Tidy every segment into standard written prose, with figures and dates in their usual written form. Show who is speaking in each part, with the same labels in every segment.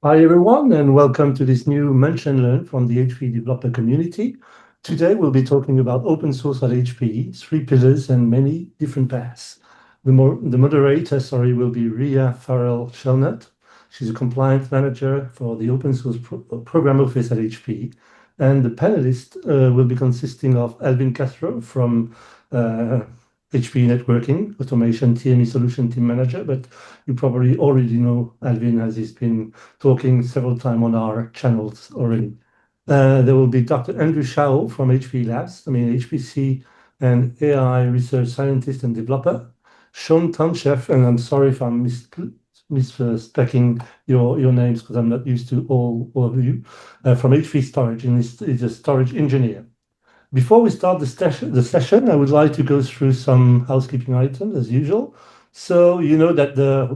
Speaker 1: Hi everyone, and welcome to this new Munch and Learn from the HPE developer community. Today we'll be talking about open source at HPE, three pillars and many different paths. The moderator, will be Ria Farrel Schalnat. She's a compliance manager for the open source program office at HPE. And the panelists will be consisting of Alvin Castro from HPE Networking, Automation TME Solution Team Manager, but you probably already know Alvin as he's been talking several times on our channels already. There will be Dr. Andrew Shao from HPE Labs, HPC and AI research scientist and developer. Shaun Tancheff, and I'm sorry if I'm misspelling your names because I'm not used to all of you, from HPE Storage, and he's a storage engineer. Before we start the session, I would like to go through some housekeeping items as usual. So you know that the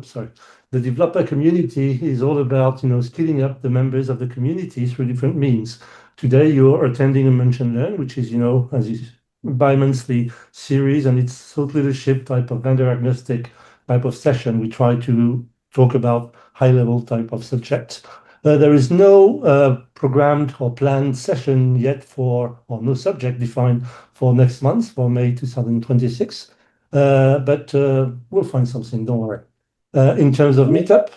Speaker 1: developer community is all about skilling up the members of the community through different means. Today you're attending a Munch and Learn, which is as is bi-monthly series, and it's thought leadership type of vendor agnostic type of session. We try to talk about high-level type of subjects. There is no programmed or planned session yet or no subject defined for next month, for May 2026. But we'll find something, don't worry. In terms of meetup,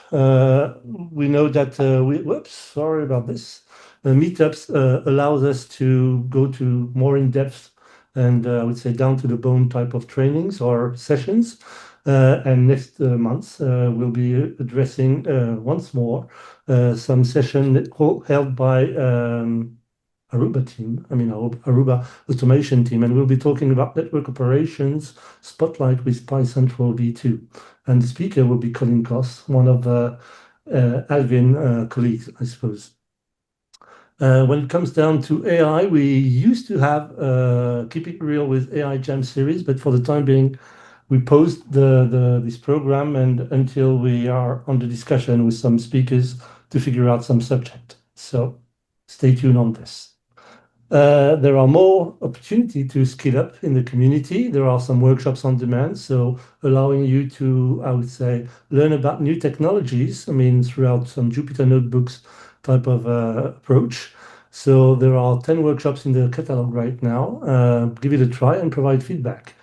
Speaker 1: we know that whoops, sorry about this. Meetups allows us to go to more in-depth and I would say down to the bone type of trainings or sessions. And next month, we'll be addressing once more some session held by Aruba team, Aruba automation team, and we'll be talking about network operations spotlight with PyCentral V2. And the speaker will be Colin Koss, one of Alvin colleagues, I suppose. When it comes down to AI, we used to have Keep It Real with AI Jam series, but for the time being, we post this program and until we are on the discussion with some speakers to figure out some subject. So stay tuned on this. There are more opportunity to skill up in the community. There are some workshops on demand, so allowing you to, I would say, learn about new technologies, throughout some Jupyter notebooks type of approach. So there are 10 workshops in the catalog right now. Give it a try and provide feedback.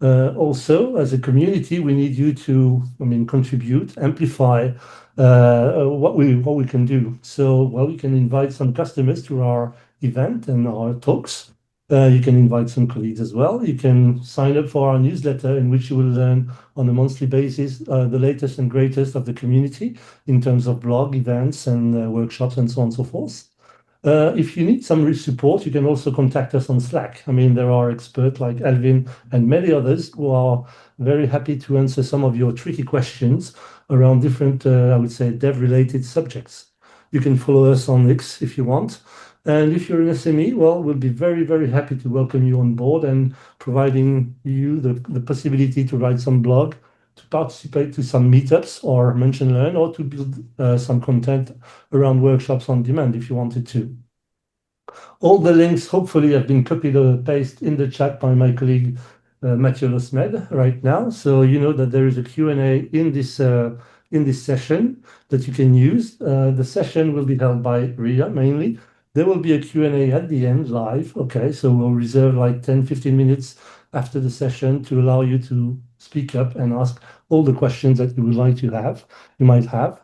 Speaker 1: Also, as a community, we need you to, contribute, amplify what we can do. So, we can invite some customers to our event and our talks. You can invite some colleagues as well. You can sign up for our newsletter in which you will learn on a monthly basis the latest and greatest of the community in terms of blog events and workshops and so on and so forth. If you need some support, you can also contact us on Slack. There are experts like Alvin and many others who are very happy to answer some of your tricky questions around different, I would say, dev-related subjects. You can follow us on X if you want. And if you're an SME, we'll be very, very happy to welcome you on board and providing you the possibility to write some blog, to participate to some meetups or Munch and Learn, or to build some content around workshops on demand if you wanted to. All the links hopefully have been copied or pasted in the chat by my colleague Mathieu Losmed right now. So you know that there is a Q&A in this session that you can use. The session will be held by Ria mainly. There will be a Q&A at the end live. Okay, so we'll reserve like 10-15 minutes after the session to allow you to speak up and ask all the questions that you would like to have, you might have.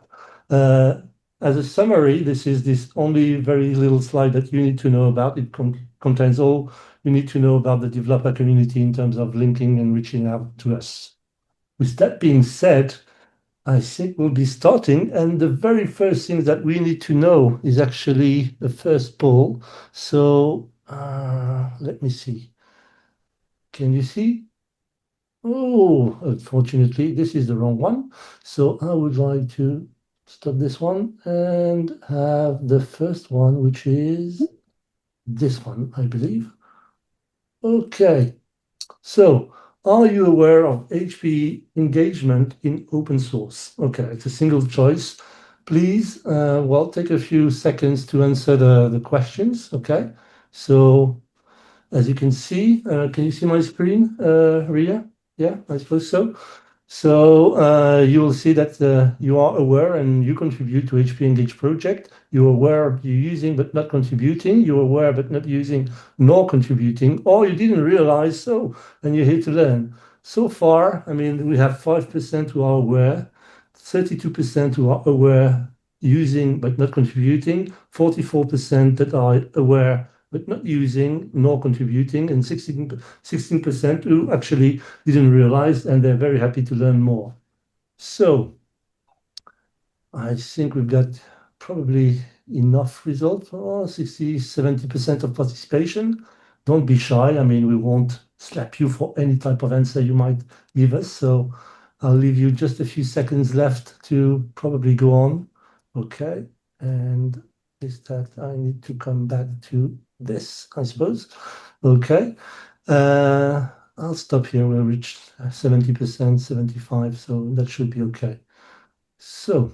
Speaker 1: As a summary, this is this only very little slide that you need to know about. It contains all you need to know about the developer community in terms of linking and reaching out to us. With that being said, I think we'll be starting, and the very first thing that we need to know is actually the first poll. So let me see. Can you see? Oh, unfortunately, this is the wrong one. So I would like to stop this one and have the first one, which is this one, I believe. Okay. So are you aware of HPE engagement in open source? Okay, it's a single choice. Please, take a few seconds to answer the questions. Okay. So as you can see my screen, Ria? Yeah, I suppose so. So you will see that you are aware and you contribute to HPE Engage project. You're aware you're using but not contributing. You're aware but not using nor contributing, or you didn't realize so, and you're here to learn. So far, I mean, we have 5% who are aware, 32% who are aware using but not contributing, 44% that are aware but not using nor contributing, and 16% who actually didn't realize, and they're very happy to learn more. So I think we've got probably enough results, 60, 70% of participation. Don't be shy. I mean, we won't slap you for any type of answer you might give us. So I'll leave you just a few seconds left to probably go on. Okay. And is that I need to come back to this, I suppose. Okay. I'll stop here. We'll reach 70%, 75, so that should be okay. So,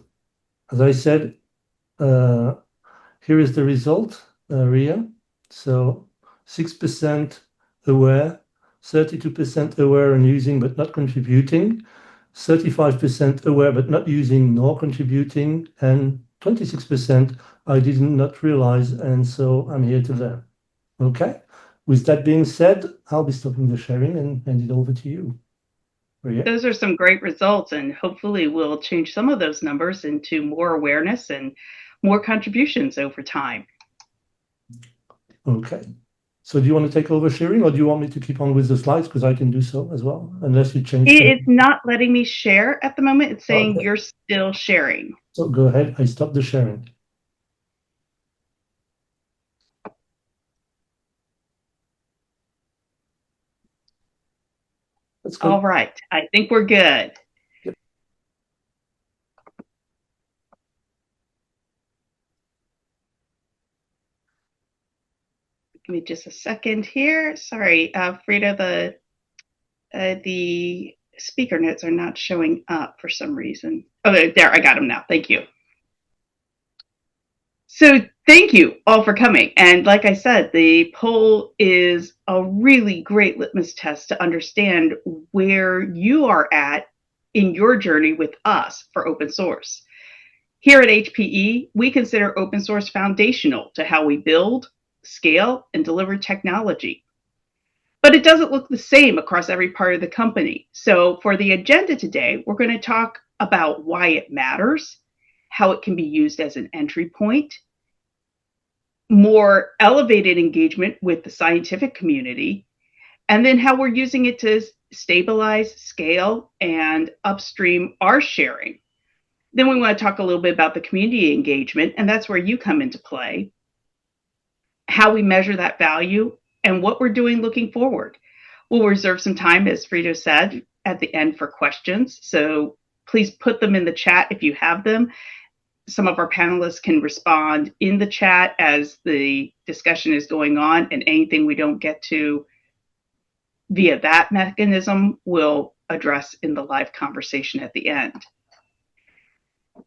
Speaker 1: as I said, uh, here is the result, Ria. So 6% aware, 32% aware and using but not contributing, 35% aware but not using nor contributing, and 26% I did not realize, and so I'm here to learn. Okay. With that being said, I'll be stopping the sharing and hand it over to you. Ria.
Speaker 2: Those are some great results, and hopefully we'll change some of those numbers into more awareness and more contributions over time.
Speaker 1: Okay. So do you want to take over sharing, or do you want me to keep on with the slides? Because I can do so as well, unless you change the...
Speaker 2: It's not letting me share at the moment. It's saying
Speaker 1: Okay.
Speaker 2: you're still sharing.
Speaker 1: So go ahead. I stop the sharing. Let's go.
Speaker 2: All right. I think we're good.
Speaker 1: Yep.
Speaker 2: Give me just a second here. Sorry, Frida, the speaker notes are not showing up for some reason. Oh, there, I got them now. Thank you. So thank you all for coming. And like I said, the poll is a really great litmus test to understand where you are at in your journey with us for open source. Here at HPE, we consider open source foundational to how we build, scale, and deliver technology. But it doesn't look the same across every part of the company. So for the agenda today, we're going to talk about why it matters, how it can be used as an entry point, more elevated engagement with the scientific community, and then how we're using it to stabilize, scale, and upstream our sharing. Then we want to talk a little bit about the community engagement, and that's where you come into play, how we measure that value, and what we're doing looking forward. We'll reserve some time, as Frida said, at the end for questions. So please put them in the chat if you have them. Some of our panelists can respond in the chat as the discussion is going on, and anything we don't get to via that mechanism we'll address in the live conversation at the end.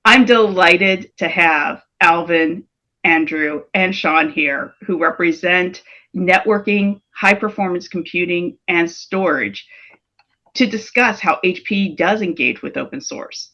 Speaker 2: I'm delighted to have Alvin, Andrew, and Shaun here, who represent networking, high performance computing, and storage, to discuss how HPE does engage with open source.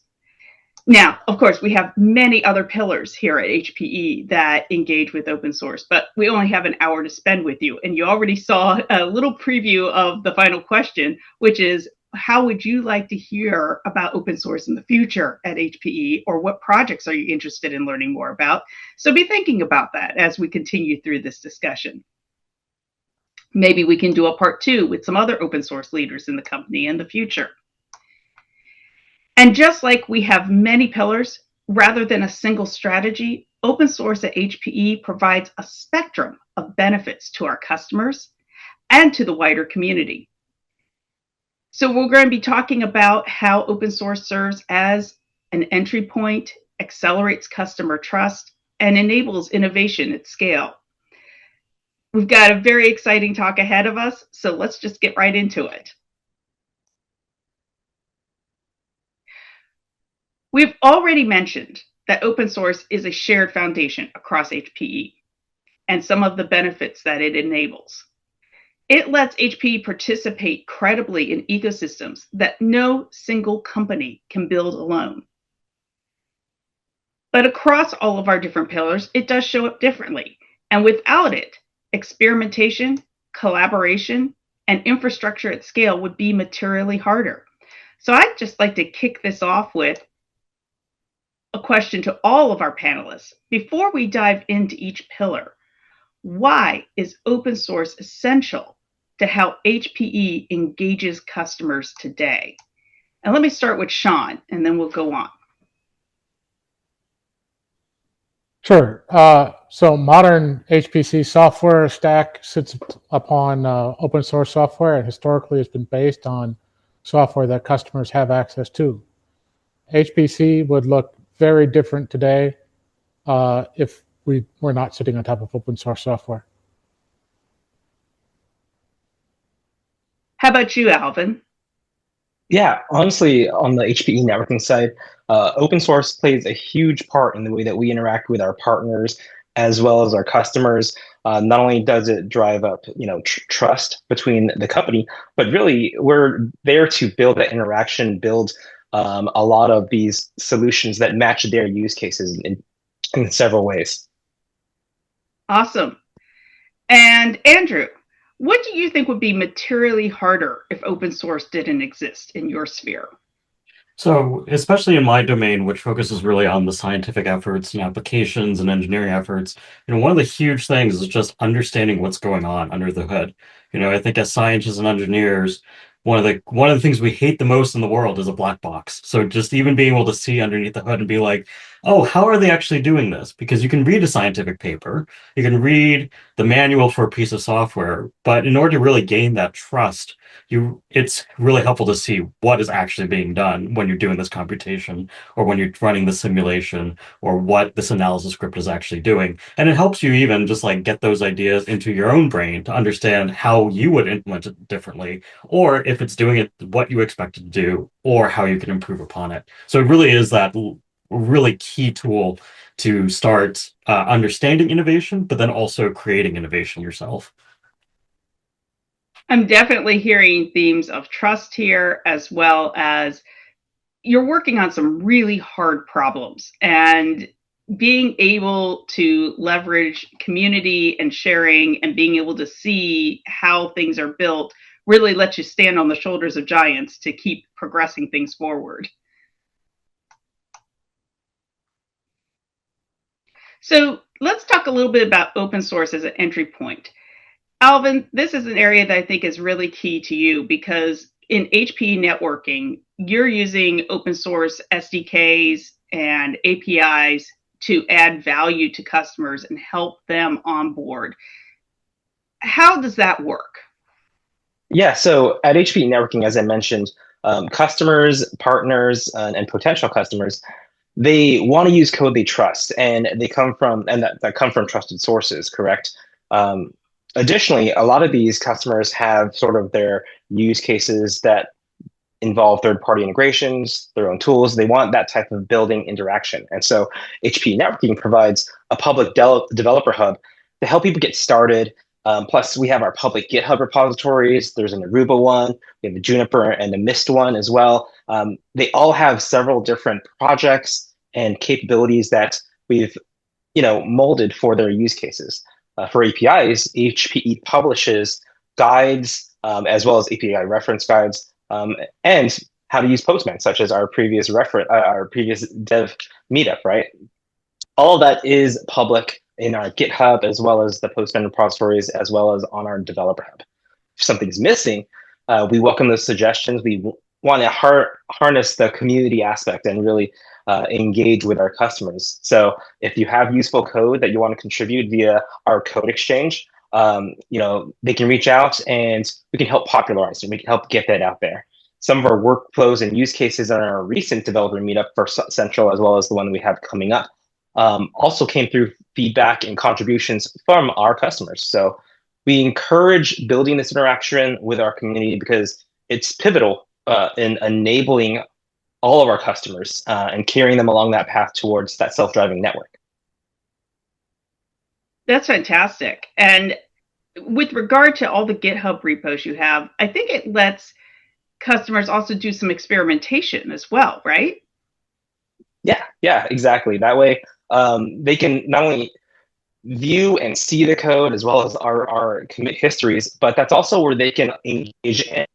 Speaker 2: Now, of course, we have many other pillars here at HPE that engage with open source, but we only have an hour to spend with you. And you already saw a little preview of the final question, which is, how would you like to hear about open source in the future at HPE, or what projects are you interested in learning more about? So be thinking about that as we continue through this discussion. Maybe we can do a part 2 with some other open source leaders in the company in the future. And just like we have many pillars, rather than a single strategy, open source at HPE provides a spectrum of benefits to our customers and to the wider community. So we're going to be talking about how open source serves as an entry point, accelerates customer trust, and enables innovation at scale. We've got a very exciting talk ahead of us, so let's just get right into it. We've already mentioned that open source is a shared foundation across HPE and some of the benefits that it enables. It lets HPE participate credibly in ecosystems that no single company can build alone. But across all of our different pillars, it does show up differently. And without it, experimentation, collaboration, and infrastructure at scale would be materially harder. So I'd just like to kick this off with a question to all of our panelists. Before we dive into each pillar, why is open source essential to how HPE engages customers today? And let me start with Shaun, and then we'll go on.
Speaker 3: Sure. So modern HPC software stack sits upon open source software, and historically it's been based on software that customers have access to. HPC would look very different today if we were not sitting on top of open source software.
Speaker 2: How about you, Alvin?
Speaker 4: Yeah, honestly, on the HPE networking side, open source plays a huge part in the way that we interact with our partners as well as our customers. Not only does it drive up, trust between the company, but really we're there to build that interaction, build a lot of these solutions that match their use cases in several ways.
Speaker 2: Awesome. And Andrew, what do you think would be materially harder if open source didn't exist in your sphere?
Speaker 5: So, especially in my domain, which focuses really on the scientific efforts and applications and engineering efforts, one of the huge things is just understanding what's going on under the hood. I think as scientists and engineers, one of the things we hate the most in the world is a black box. So just even being able to see underneath the hood and be like, oh, how are they actually doing this? Because you can read a scientific paper, you can read the manual for a piece of software, but in order to really gain that trust, it's really helpful to see what is actually being done when you're doing this computation or when you're running the simulation or what this analysis script is actually doing. And it helps you even just like get those ideas into your own brain to understand how you would implement it differently, or if it's doing it what you expect it to do, or how you can improve upon it. So it really is that really key tool to start understanding innovation, but then also creating innovation yourself.
Speaker 2: I'm definitely hearing themes of trust here, as well as you're working on some really hard problems, and being able to leverage community and sharing and being able to see how things are built really lets you stand on the shoulders of giants to keep progressing things forward. So let's talk a little bit about open source as an entry point. Alvin, this is an area that I think is really key to you, because in HPE networking, you're using open source SDKs and APIs to add value to customers and help them onboard. How does that work?
Speaker 4: Yeah, so at HPE Networking, as I mentioned, customers, partners, and potential customers, they want to use code they trust, and they come from that come from trusted sources, correct? Additionally, a lot of these customers have sort of their use cases that involve third-party integrations, their own tools. They want that type of building interaction. And so HPE Networking provides a public developer hub to help people get started. Plus, we have our public GitHub repositories. There's an Aruba one, we have a Juniper and a Mist one as well. They all have several different projects and capabilities that we've molded for their use cases. For APIs, HPE publishes guides as well as API reference guides and how to use Postman, such as our previous dev meetup, right? All of that is public in our GitHub as well as the Postman repositories as well as on our developer hub. If something's missing, we welcome those suggestions. We want to harness the community aspect and really engage with our customers. So if you have useful code that you want to contribute via our code exchange, they can reach out and we can help popularize it. We can help get that out there. Some of our workflows and use cases on our recent developer meetup for Central, as well as the one we have coming up, also came through feedback and contributions from our customers. So we encourage building this interaction with our community because it's pivotal in enabling all of our customers and carrying them along that path towards that self-driving network.
Speaker 2: That's fantastic. And with regard to all the GitHub repos you have, I think it lets customers also do some experimentation as well, right?
Speaker 4: Yeah, exactly. That way, they can not only view and see the code as well as our commit histories, but that's also where they can engage and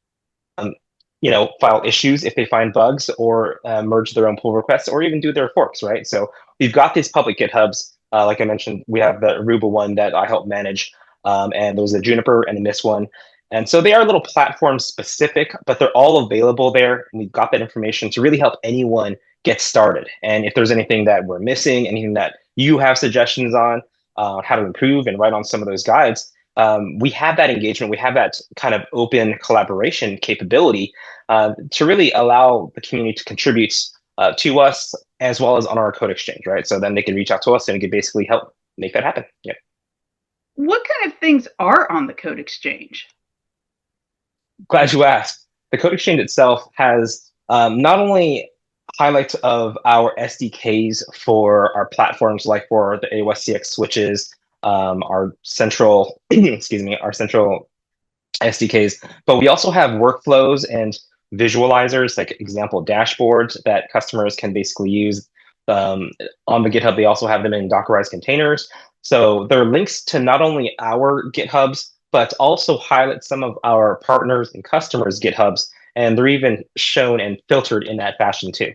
Speaker 4: file issues if they find bugs, or merge their own pull requests, or even do their forks, right? So we've got these public GitHubs. Like I mentioned, we have the Aruba one that I help manage, and there's a Juniper and a Mist one. And so they are a little platform specific, but they're all available there. And we've got that information to really help anyone get started. And if there's anything that we're missing, anything that you have suggestions on, how to improve and write on some of those guides, we have that engagement. We have that kind of open collaboration capability to really allow the community to contribute to us, as well as on our code exchange, right? So then they can reach out to us and we can basically help make that happen. Yeah.
Speaker 2: What kind of things are on the code exchange?
Speaker 4: Glad you asked. The code exchange itself has not only highlights of our SDKs for our platforms, like for the AOS CX switches, our central, excuse me, our central SDKs, but we also have workflows and visualizers, like example dashboards that customers can basically use. On the GitHub, they also have them in Dockerized containers. So there are links to not only our GitHubs, but also highlight some of our partners and customers' GitHubs, and they're even shown and filtered in that fashion too.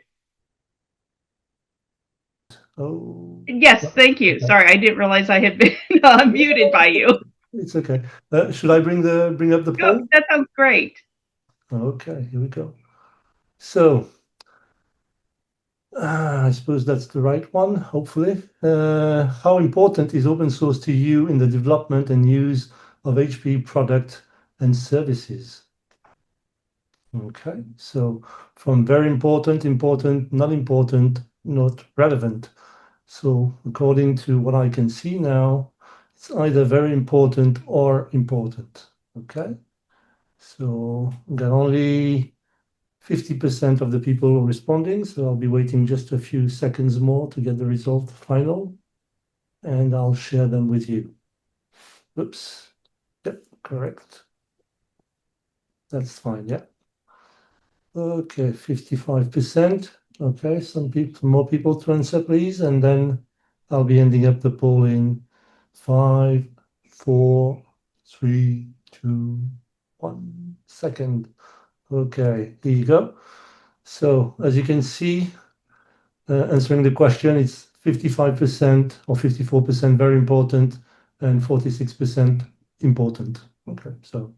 Speaker 1: Oh.
Speaker 2: Yes, thank you. Sorry, I didn't realize I had been muted by you.
Speaker 1: It's okay. Should I bring up the poll?
Speaker 2: Oh, that sounds great.
Speaker 1: Okay, here we go. So I suppose that's the right one, hopefully. How important is open source to you in the development and use of HPE product and services? Okay, so from very important, important, not important, not relevant. So according to what I can see now, it's either very important or important. Okay, so we got only 50% of the people responding, so I'll be waiting just a few seconds more to get the result final, and I'll share them with you. Oops. Yep, correct. That's fine, yeah. Okay, 55%. Okay, some more people to answer, please, and then I'll be ending up the poll in 5, 4, 3, 2, 1 second. Okay, here you go. So as you can see, answering the question, it's 55% or 54% very important and 46% important. Okay, so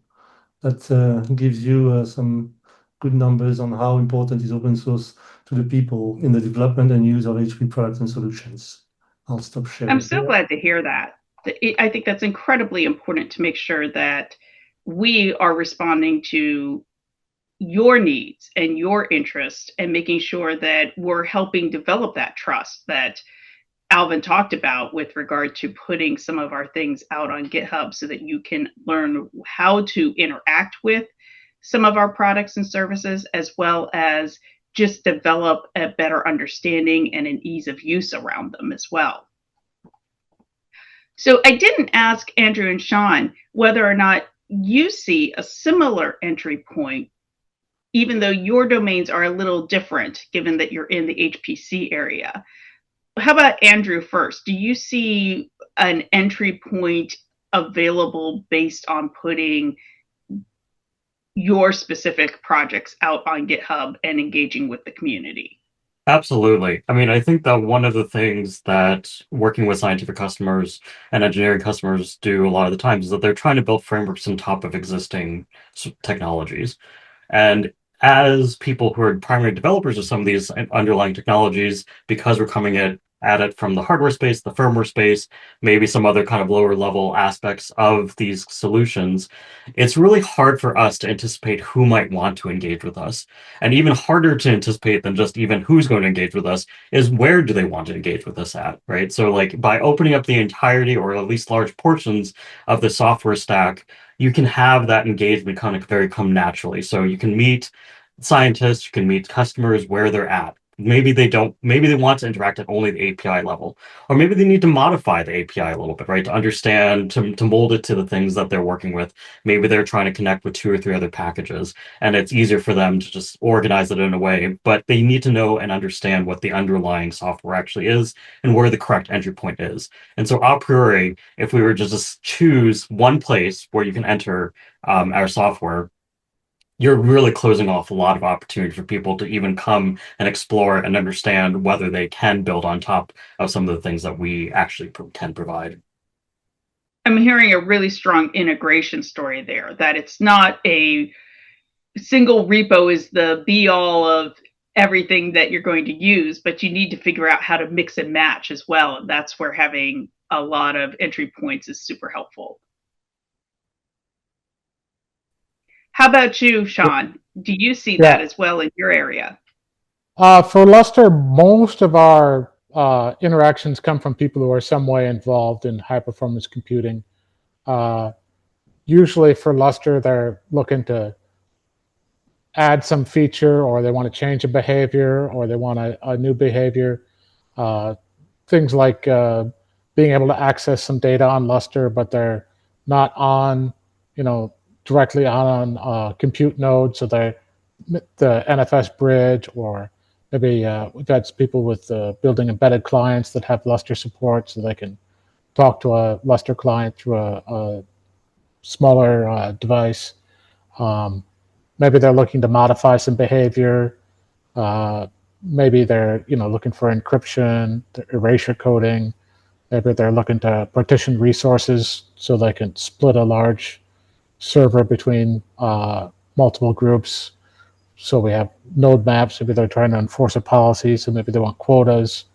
Speaker 1: that gives you some good numbers on how important is open source to the people in the development and use of HPE products and solutions. I'll stop sharing.
Speaker 2: I'm so glad to hear that. I think that's incredibly important to make sure that we are responding to your needs and your interests, and making sure that we're helping develop that trust that Alvin talked about with regard to putting some of our things out on GitHub so that you can learn how to interact with some of our products and services, as well as just develop a better understanding and an ease of use around them as well. So I didn't ask Andrew and Shaun whether or not you see a similar entry point, even though your domains are a little different, given that you're in the HPC area. How about Andrew first? Do you see an entry point available based on putting your specific projects out on GitHub and engaging with the community?
Speaker 5: Absolutely. I mean, I think that one of the things that working with scientific customers and engineering customers do a lot of the times is that they're trying to build frameworks on top of existing technologies. And as people who are primary developers of some of these underlying technologies, because we're coming at it from the hardware space, the firmware space, maybe some other kind of lower level aspects of these solutions, it's really hard for us to anticipate who might want to engage with us. And even harder to anticipate than just even who's going to engage with us is where do they want to engage with us at, right? So like by opening up the entirety or at least large portions of the software stack, you can have that engagement kind of come naturally. So you can meet scientists, you can meet customers where they're at. maybe they don't, maybe they want to interact at only the API level, or maybe they need to modify the API a little bit, right? To understand, to mold it to the things that they're working with. Maybe they're trying to connect with 2 or 3 other packages, and it's easier for them to just organize it in a way, but they need to know and understand what the underlying software actually is and where the correct entry point is. And so a priori, if we were to just choose one place where you can enter our software, you're really closing off a lot of opportunity for people to even come and explore and understand whether they can build on top of some of the things that we actually can provide.
Speaker 2: I'm hearing a really strong integration story there, that it's not a single repo is the be all of everything that you're going to use, but you need to figure out how to mix and match as well. And that's where having a lot of entry points is super helpful. How about you, Shaun? Do you see that as well in your area?
Speaker 3: For Lustre, most of our interactions come from people who are some way involved in high performance computing. Usually for Lustre, they're looking to add some feature, or they want to change a behavior, or they want a new behavior. Things like being able to access some data on Lustre, but they're not on, directly on compute node, so they're the NFS bridge, or maybe we've had people with building embedded clients that have Lustre support, so they can talk to a Lustre client through a smaller device. Maybe they're looking to modify some behavior. Maybe they're looking for encryption, erasure coding. Maybe they're looking to partition resources so they can split a large server between multiple groups. So we have node maps. Maybe they're trying to enforce a policy, so maybe they want quotas,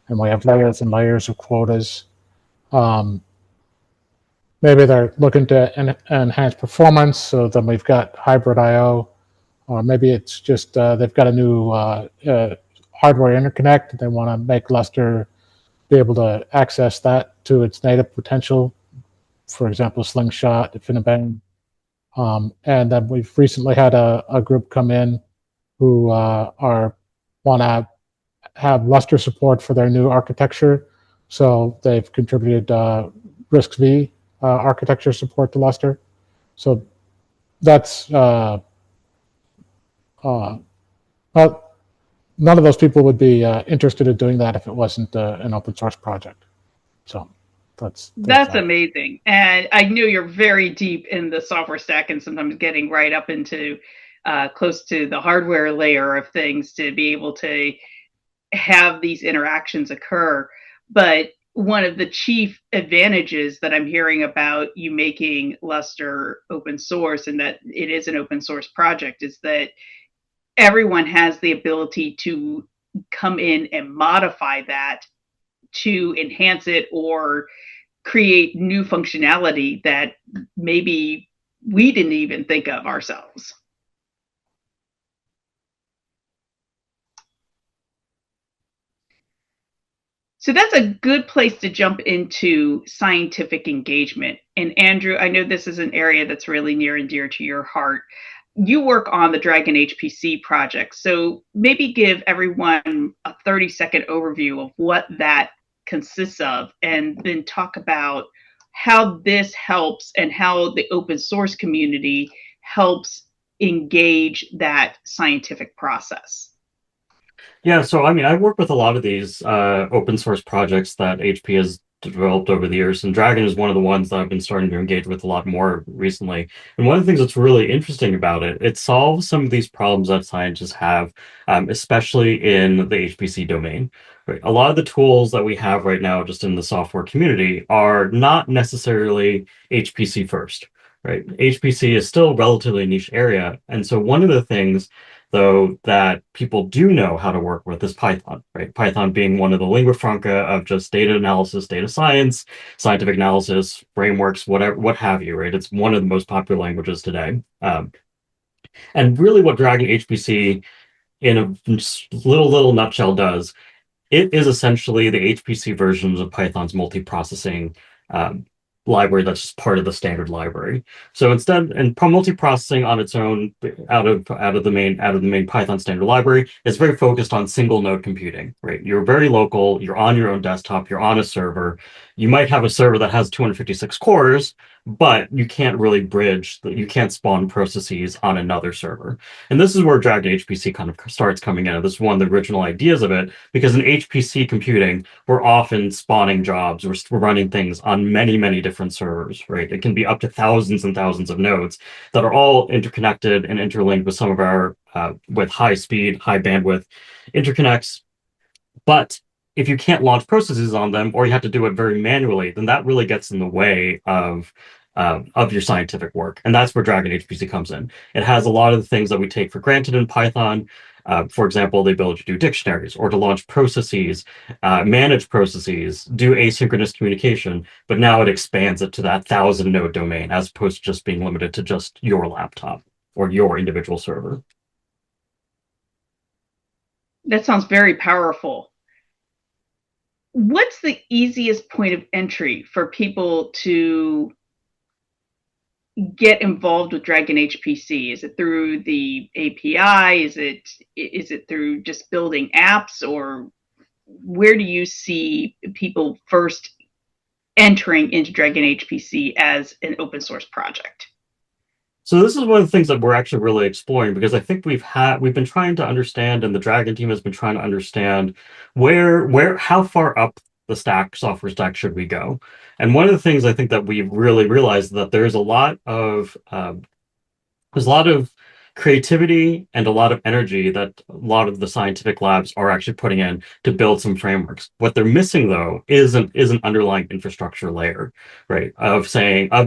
Speaker 3: and we have layers and layers of quotas. Maybe they're looking to enhance performance, so then we've got hybrid I/O, or maybe it's just they've got a new hardware interconnect, and they want to make Lustre be able to access that to its native potential. For example, Slingshot, InfiniBand. And then we've recently had a group come in who want to have Lustre support for their new architecture. So they've contributed RISC-V architecture support to Lustre. So that's well, none of those people would be interested in doing that if it wasn't an open source project. So that's
Speaker 2: amazing. And I know you're very deep in the software stack and sometimes getting right up into close to the hardware layer of things to be able to have these interactions occur. But one of the chief advantages that I'm hearing about you making Lustre open source, and that it is an open source project, is that everyone has the ability to come in and modify that to enhance it or create new functionality that maybe we didn't even think of ourselves. So that's a good place to jump into scientific engagement. And Andrew, I know this is an area that's really near and dear to your heart. You work on the Dragon HPC project. So maybe give everyone a 30-second overview of what that consists of, and then talk about how this helps and how the open source community helps engage that scientific process.
Speaker 5: Yeah, so I mean, I work with a lot of these open source projects that HP has developed over the years, and Dragon is one of the ones that I've been starting to engage with a lot more recently. And one of the things that's really interesting about it, it solves some of these problems that scientists have, especially in the HPC domain. Right? A lot of the tools that we have right now just in the software community are not necessarily HPC first. Right? HPC is still a relatively niche area. And so one of the things, though, that people do know how to work with is Python, right? Python being one of the lingua franca of just data analysis, data science, scientific analysis, frameworks, whatever, what have you, right? It's one of the most popular languages today. And really what Dragon HPC in a little nutshell does, it is essentially the HPC versions of Python's multiprocessing library that's just part of the standard library. So instead, and multiprocessing on its own out of the main Python standard library is very focused on single node computing, right? You're very local, you're on your own desktop, you're on a server. You might have a server that has 256 cores, but you can't really you can't spawn processes on another server. And this is where Dragon HPC kind of starts coming in. This is one of the original ideas of it, because in HPC computing, we're often spawning jobs, we're running things on many, many different servers, right? It can be up to thousands and thousands of nodes that are all interconnected and interlinked with some of our, with high speed, high bandwidth interconnects. But if you can't launch processes on them, or you have to do it very manually, then that really gets in the way of your scientific work. And that's where Dragon HPC comes in. It has a lot of the things that we take for granted in Python. For example, the ability to do dictionaries or to launch processes, manage processes, do asynchronous communication, but now it expands it to that 1,000 node domain as opposed to just being limited to just your laptop or your individual server.
Speaker 2: That sounds very powerful. What's the easiest point of entry for people to get involved with Dragon HPC? Is it through the API? Is it through just building apps? Or where do you see people first entering into Dragon HPC as an open source project?
Speaker 5: So this is one of the things that we're actually really exploring, because I think we've been trying to understand, and the Dragon team has been trying to understand how far up the software stack should we go. And one of the things I think that we've really realized is that there's a lot of creativity and a lot of energy that a lot of the scientific labs are actually putting in to build some frameworks. What they're missing, though, is an underlying infrastructure layer, right? Of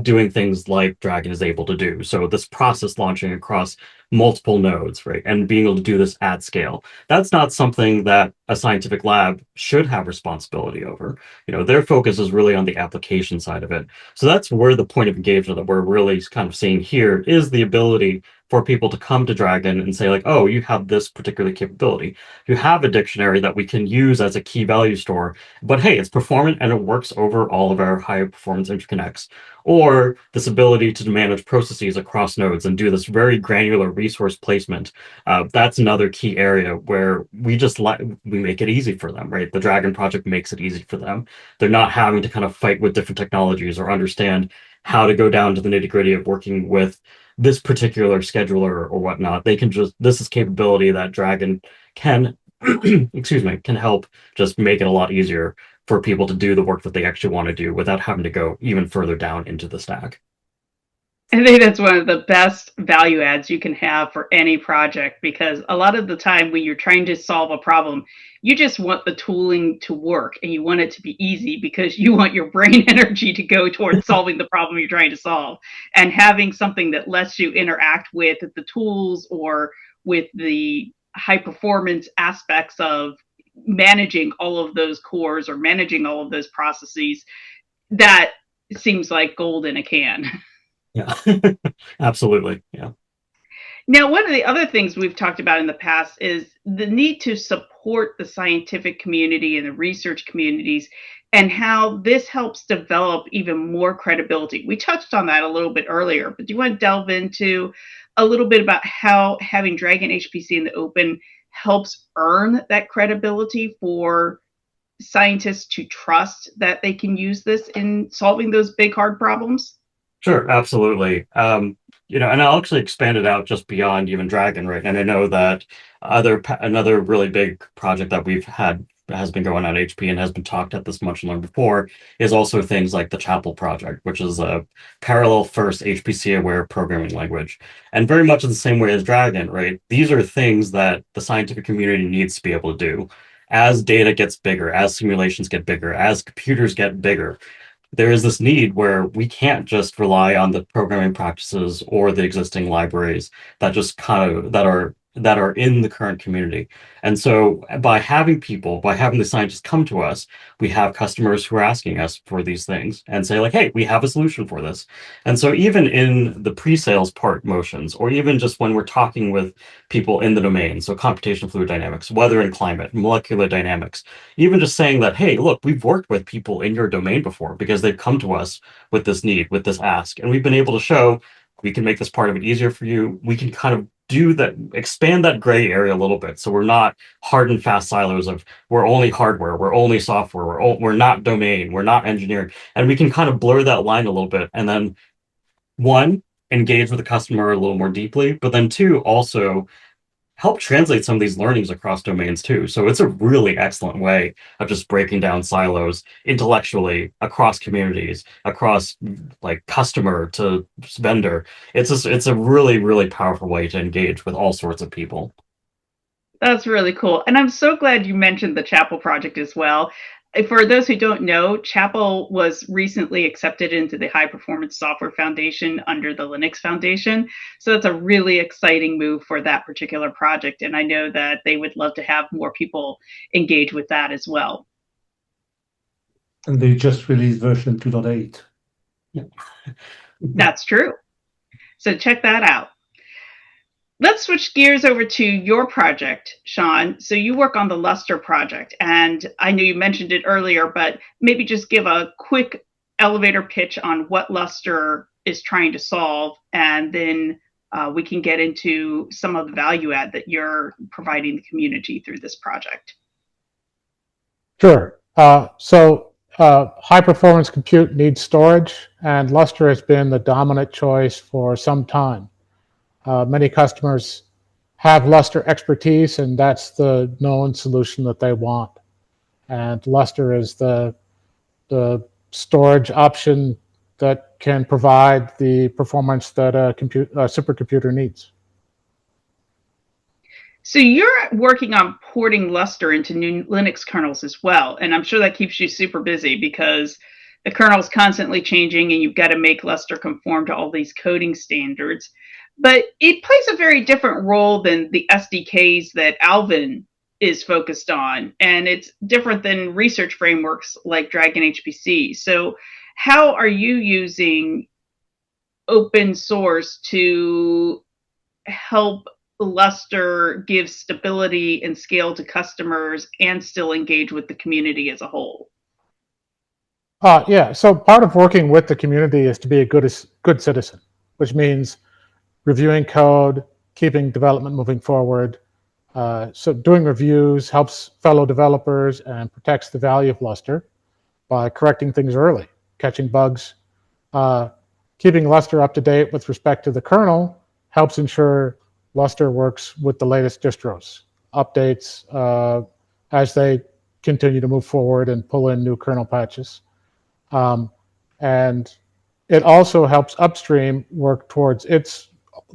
Speaker 5: doing things like Dragon is able to do. So this process launching across multiple nodes, right? And being able to do this at scale. That's not something that a scientific lab should have responsibility over. Their focus is really on the application side of it. So that's where the point of engagement that we're really kind of seeing here is the ability for people to come to Dragon and say, like, oh, you have this particular capability. You have a dictionary that we can use as a key value store, but hey, it's performant and it works over all of our high performance interconnects. Or this ability to manage processes across nodes and do this very granular resource placement. That's another key area where we make it easy for them, right? The Dragon project makes it easy for them. They're not having to kind of fight with different technologies or understand how to go down to the nitty-gritty of working with this particular scheduler or whatnot. This is capability that Dragon can can help just make it a lot easier for people to do the work that they actually want to do without having to go even further down into the stack.
Speaker 2: I think that's one of the best value adds you can have for any project, because a lot of the time when you're trying to solve a problem, you just want the tooling to work and you want it to be easy because you want your brain energy to go towards solving the problem you're trying to solve. And having something that lets you interact with the tools or with the high performance aspects of managing all of those cores or managing all of those processes, that seems like gold in a can.
Speaker 5: Yeah, absolutely. Yeah.
Speaker 2: Now, one of the other things we've talked about in the past is the need to support the scientific community and the research communities, and how this helps develop even more credibility. We touched on that a little bit earlier, but do you want to delve into a little bit about how having Dragon HPC in the open helps earn that credibility for scientists to trust that they can use this in solving those big, hard problems?
Speaker 5: Sure, absolutely. And I'll actually expand it out just beyond even Dragon, right? And I know that another really big project that we've had has been going on at HP and has been talked at this Munch and Learn before is also things like the Chapel project, which is a parallel first HPC aware programming language. And very much in the same way as Dragon, right? These are things that the scientific community needs to be able to do. As data gets bigger, as simulations get bigger, as computers get bigger, there is this need where we can't just rely on the programming practices or the existing libraries that just that are that are in the current community. And so by having the scientists come to us, we have customers who are asking us for these things and say like, hey, we have a solution for this. And so even in the pre-sales part motions, or even just when we're talking with people in the domain, so computational fluid dynamics, weather and climate, molecular dynamics, even just saying that, hey, look, we've worked with people in your domain before because they've come to us with this need, with this ask, and we've been able to show we can make this part of it easier for you. We can kind of do that, expand that gray area a little bit. So we're not hard and fast silos of we're only hardware, we're only software, we're not domain, we're not engineering. And we can kind of blur that line a little bit. And then one, engage with the customer a little more deeply, but then two, also help translate some of these learnings across domains too. So it's a really excellent way of just breaking down silos intellectually across communities, across like customer to vendor. It's a really, really powerful way to engage with all sorts of people.
Speaker 2: That's really cool. And I'm so glad you mentioned the Chapel project as well. For those who don't know, Chapel was recently accepted into the High Performance Software Foundation under the Linux Foundation. So it's a really exciting move for that particular project. And I know that they would love to have more people engage with that as well.
Speaker 1: And they just released version 2.8.
Speaker 5: Yeah.
Speaker 2: That's true. So check that out. Let's switch gears over to your project, Shaun. So you work on the Lustre project, and I know you mentioned it earlier, but maybe just give a quick elevator pitch on what Lustre is trying to solve, and then we can get into some of the value add that you're providing the community through this project.
Speaker 3: Sure. High performance compute needs storage, and Lustre has been the dominant choice for some time. Many customers have Lustre expertise, and that's the known solution that they want. And Lustre is the storage option that can provide the performance that a supercomputer needs.
Speaker 2: So you're working on porting Lustre into new Linux kernels as well, and I'm sure that keeps you super busy because the kernel's constantly changing, and you've got to make Lustre conform to all these coding standards. But it plays a very different role than the SDKs that Alvin is focused on, and it's different than research frameworks like Dragon HPC. So how are you using open source to help Lustre give stability and scale to customers and still engage with the community as a whole?
Speaker 3: Yeah, so part of working with the community is to be a good citizen, which means reviewing code, keeping development moving forward. So doing reviews helps fellow developers and protects the value of Lustre by correcting things early, catching bugs. Keeping Lustre up to date with respect to the kernel helps ensure Lustre works with the latest distros, updates as they continue to move forward and pull in new kernel patches. And it also helps upstream work towards its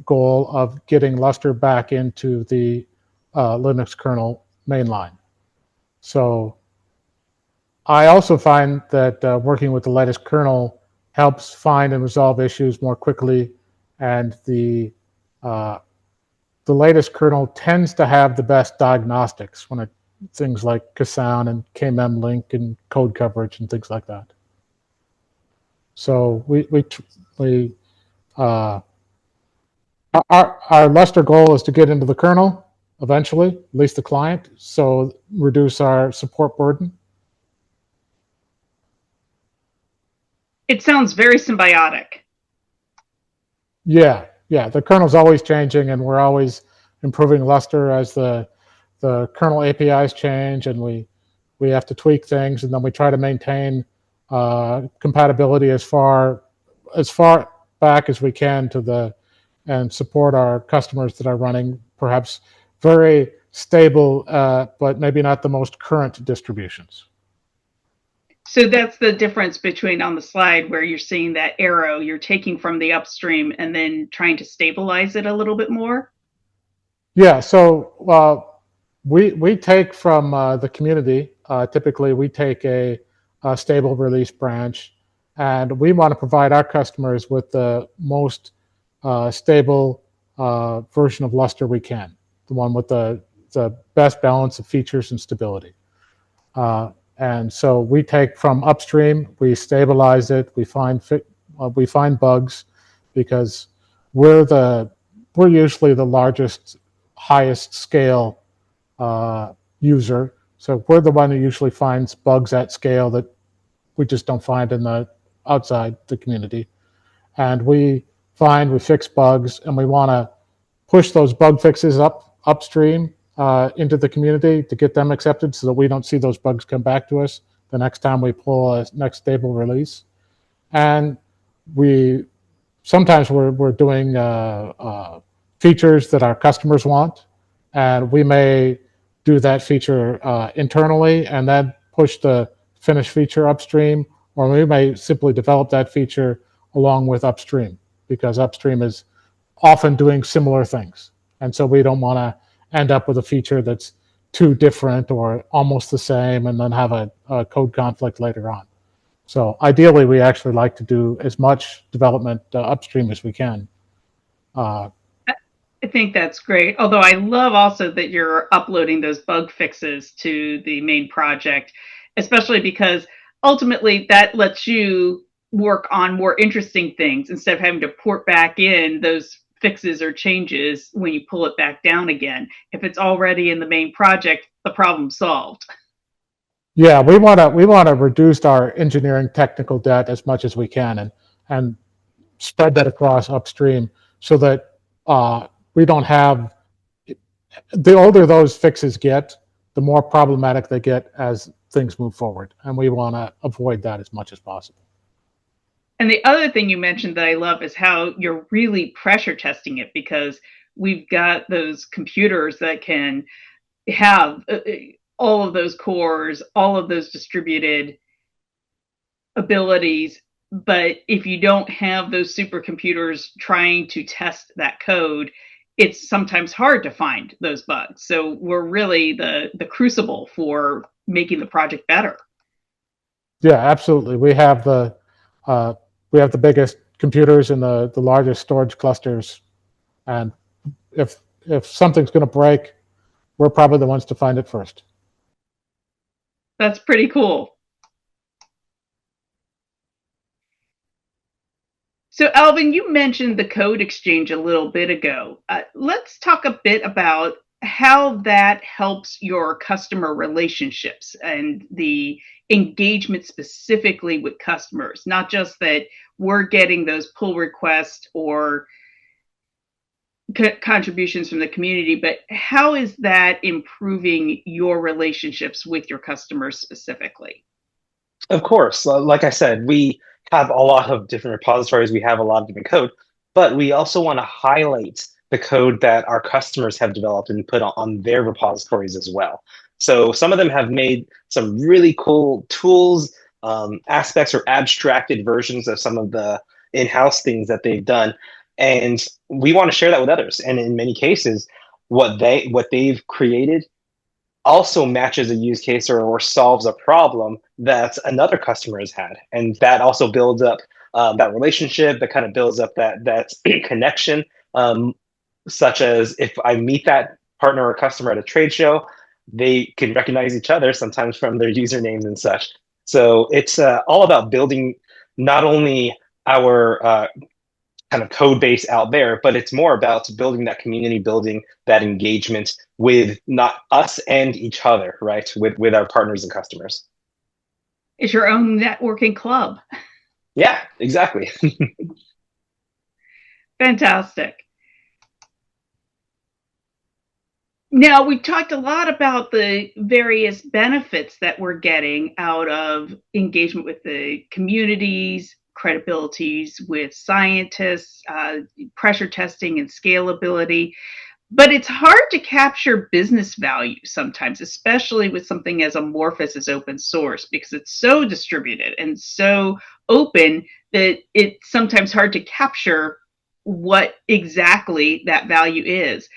Speaker 3: goal of getting Lustre back into the Linux kernel mainline. So I also find that working with the latest kernel helps find and resolve issues more quickly, and the latest kernel tends to have the best diagnostics when things like Kasound and KMM link and code coverage and things like that. So our Lustre goal is to get into the kernel eventually, at least the client, so reduce our support burden.
Speaker 2: It sounds very symbiotic.
Speaker 3: Yeah, the kernel's always changing, and we're always improving Lustre as the kernel APIs change, and we have to tweak things, and then we try to maintain compatibility as far back as we can and support our customers that are running perhaps very stable, but maybe not the most current distributions.
Speaker 2: So that's the difference between on the slide where you're seeing that arrow, you're taking from the upstream and then trying to stabilize it a little bit more?
Speaker 3: Yeah, so we take from the community. Typically, we take a stable release branch, and we want to provide our customers with the most stable version of Lustre we can. the one with the best balance of features and stability. And so we take from upstream, we stabilize it, we find bugs, because we're usually the largest, highest scale user. So we're the one who usually finds bugs at scale that we just don't find in the outside the community. And we fix bugs, and we want to push those bug fixes upstream into the community to get them accepted, so that we don't see those bugs come back to us the next time we pull a next stable release. And sometimes we're doing features that our customers want, and we may do that feature internally and then push the finished feature upstream, or we may simply develop that feature along with upstream, because upstream is often doing similar things. And so we don't want to end up with a feature that's too different or almost the same and then have a code conflict later on. So ideally, we actually like to do as much development upstream as we can.
Speaker 2: I think that's great. Although I love also that you're uploading those bug fixes to the main project, especially because ultimately that lets you work on more interesting things instead of having to port back in those fixes or changes when you pull it back down again. If it's already in the main project, the problem's solved.
Speaker 3: Yeah, we want to reduce our engineering technical debt as much as we can, and spread that across upstream, so that we don't have, the older those fixes get, the more problematic they get as things move forward, and we want to avoid that as much as possible.
Speaker 2: And the other thing you mentioned that I love is how you're really pressure testing it, because we've got those computers that can have all of those cores, all of those distributed abilities. But if you don't have those supercomputers trying to test that code, it's sometimes hard to find those bugs. So we're really the crucible for making the project better.
Speaker 3: Yeah, absolutely. We have the biggest computers and the largest storage clusters, and if something's going to break, we're probably the ones to find it first.
Speaker 2: That's pretty cool. So, Alvin, you mentioned the code exchange a little bit ago. Let's talk a bit about how that helps your customer relationships and the engagement specifically with customers, not just that we're getting those pull requests or contributions from the community, but how is that improving your relationships with your customers specifically?
Speaker 4: Of course, like I said, we have a lot of different repositories. We have a lot of different code, but we also want to highlight the code that our customers have developed and put on their repositories as well. So some of them have made some really cool tools, aspects, or abstracted versions of some of the in-house things that they've done. And we want to share that with others. And in many cases, what they've created also matches a use case or solves a problem that another customer has had. And that also builds up that relationship, that kind of builds up that connection, such as if I meet that partner or customer at a trade show, they can recognize each other sometimes from their usernames and such. So it's all about building not only our kind of code base out there, but it's more about building that community, building that engagement with not us and each other, right? With our partners and customers.
Speaker 2: It's your own networking club.
Speaker 4: Yeah, exactly.
Speaker 2: Fantastic. Now, we talked a lot about the various benefits that we're getting out of engagement with the communities, credibilities with scientists, pressure testing and scalability. But it's hard to capture business value sometimes, especially with something as amorphous as open source, because it's so distributed and so open that it's sometimes hard to capture what exactly that value is.